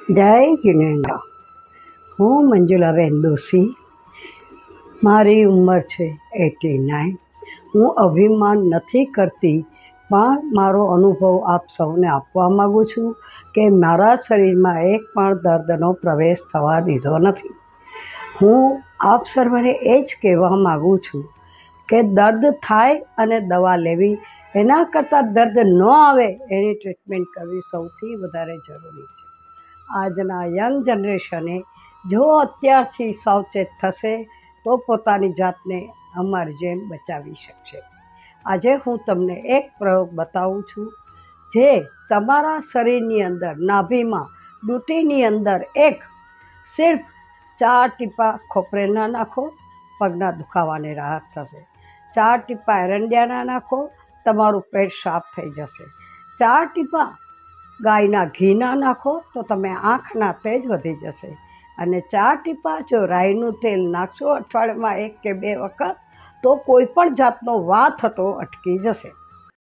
જય જીનેન્દ્ર। હું મંજુલાબેન દોશી। મારી ઉંમર છે 89। હું અભિમાન નથી કરતી, પણ મારો અનુભવ આપ સૌને આપવા માગું છું કે મારા શરીરમાં એક પણ દર્દનો પ્રવેશ થવા દીધો નથી। હું આપ સર્વને એ જ કહેવા માગું છું કે દર્દ થાય અને દવા લેવી, એના કરતાં દર્દ ન આવે એની ટ્રીટમેન્ટ કરવી સૌથી વધારે જરૂરી છે। આજના યંગ જનરેશને જો અત્યારથી સાવચેત થશે તો પોતાની જાતને અમારી જેમ બચાવી શકશે। આજે હું તમને એક પ્રયોગ બતાવું છું, જે તમારા શરીરની અંદર નાભીમાં ડૂંટીની અંદર સિર્ફ 4 ટીપા ખોપરેલના નાખો, પગના દુખાવાને રાહત થશે। 4 ટીપા એરંડિયાના નાખો, તમારું પેટ સાફ થઈ જશે। 4 ટીપા ગાયના ઘીના નાખો તો તમે આંખના તેજ વધી જશે। અને 4 ટીપા જો રાઈનું તેલ નાખશો અઠવાડિયામાં 1 કે 2 વખત, તો કોઈ પણ જાતનો વા થતો અટકી જશે।